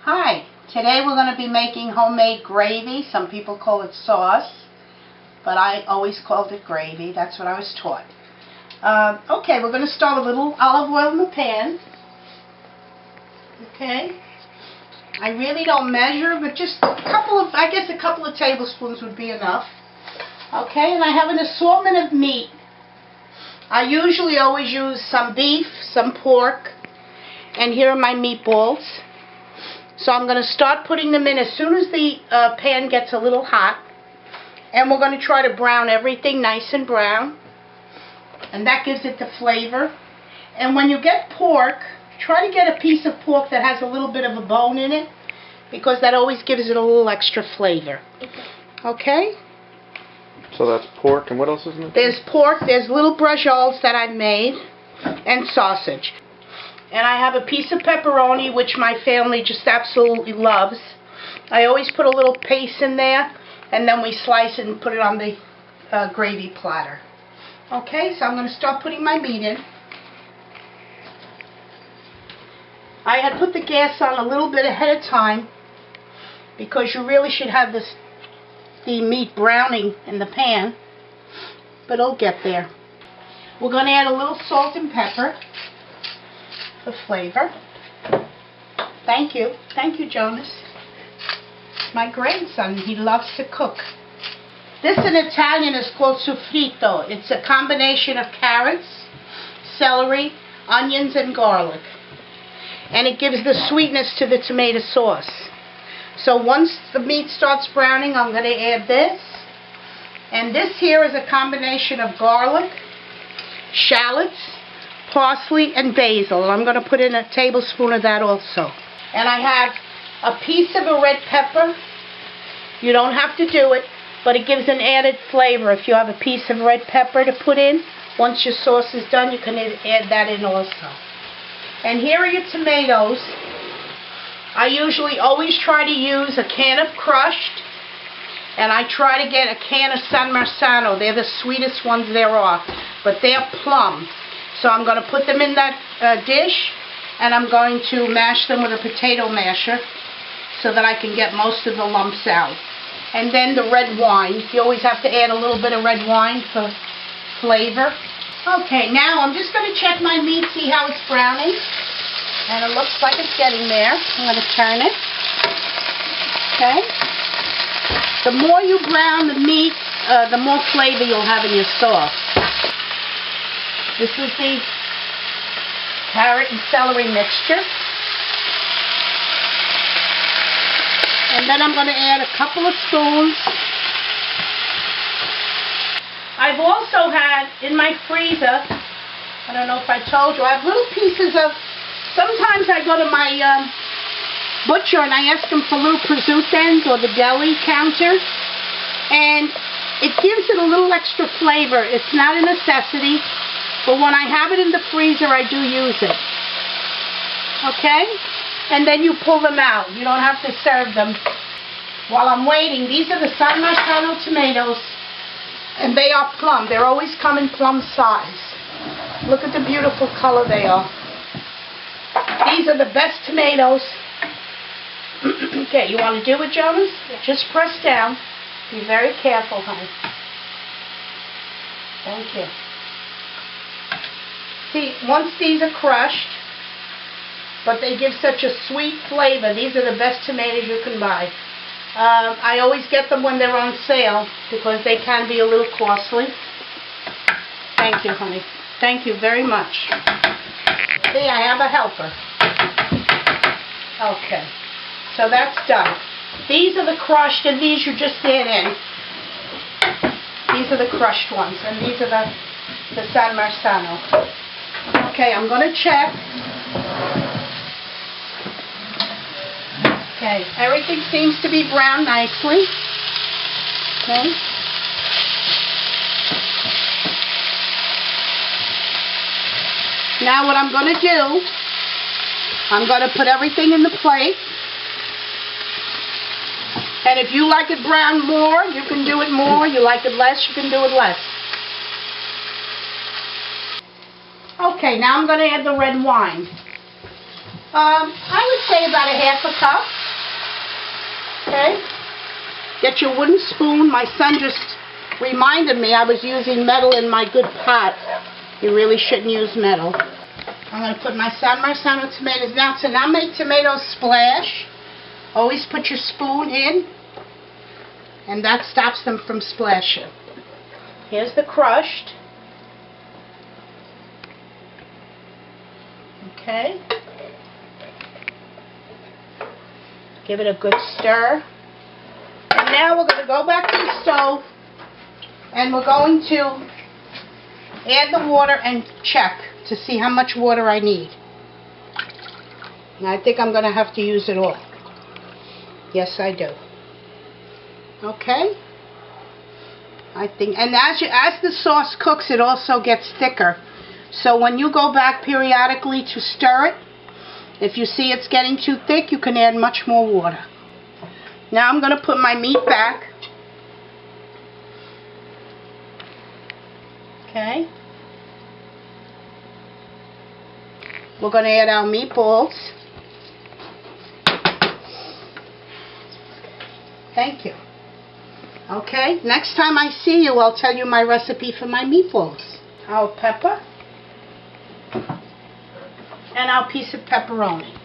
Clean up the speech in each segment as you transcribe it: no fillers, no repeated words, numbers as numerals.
Hi, today we're going to be making homemade gravy. Some people call it sauce, but I always called it gravy. That's what I was taught. Okay, we're going to start a little olive oil in the pan. Okay, I really don't measure, but just a couple of tablespoons would be enough. Okay, and I have an assortment of meat. I usually always use some beef, some pork, and here are my meatballs. So I'm going to start putting them in as soon as the pan gets a little hot. And we're going to try to brown everything nice and brown. And that gives it the flavor. And when you get pork, try to get a piece of pork that has a little bit of a bone in it, because that always gives it a little extra flavor. Okay? So that's pork, and what else is in it? There's pork, there's little bracioles that I've made, and sausage. And I have a piece of pepperoni, which my family just absolutely loves. I always put a little paste in there, and then we slice it and put it on the gravy platter. Okay, so I'm going to start putting my meat in. I had put the gas on a little bit ahead of time, because you really should have the meat browning in the pan, but it'll get there. We're going to add a little salt and pepper for flavor. Thank you, Jonas. My grandson, he loves to cook. This in Italian is called soffritto. It's a combination of carrots, celery, onions, and garlic. And it gives the sweetness to the tomato sauce. So once the meat starts browning, I'm going to add this. And this here is a combination of garlic, shallots, parsley, and basil. I'm going to put in a tablespoon of that also. And I have a piece of a red pepper. You don't have to do it, but it gives an added flavor. If you have a piece of red pepper to put in, once your sauce is done, you can add that in also. And here are your tomatoes. I usually always try to use a can of crushed, and I try to get a can of San Marzano. They're the sweetest ones there are, but they're plum. So I'm going to put them in that dish, and I'm going to mash them with a potato masher so that I can get most of the lumps out. And then the red wine. You always have to add a little bit of red wine for flavor. Okay, now I'm just going to check my meat, see how it's browning. And it looks like it's getting there. I'm going to turn it. Okay. The more you brown the meat, the more flavor you'll have in your sauce. This is the carrot and celery mixture. And then I'm going to add a couple of spoons. I've also had in my freezer, I don't know if I told you, I have little pieces of, sometimes I go to my butcher and I ask him for little prosciutto or the deli counter, and it gives it a little extra flavor. It's not a necessity, but when I have it in the freezer, I do use it. Okay? And then you pull them out. You don't have to serve them. While I'm waiting, these are the San Marzano tomatoes, and they are plum. They're always come in plum size. Look at the beautiful color they are. These are the best tomatoes. Okay, you want to do it, Jonas? Yeah. Just press down. Be very careful, honey. Thank you. See, once these are crushed, but they give such a sweet flavor. These are the best tomatoes you can buy. I always get them when they're on sale because they can be a little costly. Thank you, honey. Thank you very much. See, I have a helper. Okay, so that's done. These are the crushed, and these you just add in. These are the crushed ones, and these are the San Marzano. Okay, I'm going to check. Okay, everything seems to be browned nicely. Okay. Now what I'm going to do, I'm going to put everything in the plate. And if you like it brown more, you can do it more. You like it less, you can do it less. Okay, now I'm going to add the red wine. I would say about a half a cup. Okay? Get your wooden spoon. My son just reminded me I was using metal in my good pot. You really shouldn't use metal. I'm going to put my San tomatoes now. To not make tomatoes splash, always put your spoon in, and that stops them from splashing. Here's the crushed. Okay. Give it a good stir. And now we're going to go back to the stove, and we're going to add the water and check to see how much water I need. And I think I'm going to have to use it all. Yes, I do. Okay. I think, and as the sauce cooks, it also gets thicker. So when you go back periodically to stir it, if you see it's getting too thick, you can add much more water. Now I'm going to put my meat back. Okay. We're going to add our meatballs. Thank you. Okay, next time I see you, I'll tell you my recipe for my meatballs. Our pepper. And our piece of pepperoni.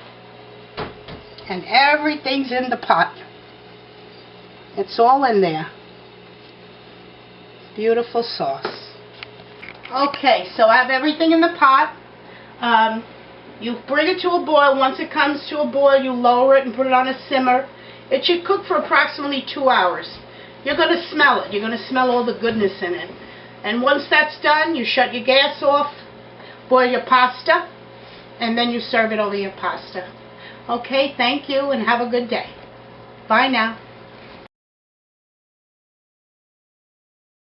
And everything's in the pot. It's all in there. Beautiful sauce. Okay, so I have everything in the pot. You bring it to a boil. Once it comes to a boil, you lower it and put it on a simmer. It should cook for approximately 2 hours. You're going to smell it. You're going to smell all the goodness in it. And once that's done, you shut your gas off, boil your pasta, and then you serve it over your pasta. Okay, thank you and have a good day. Bye now.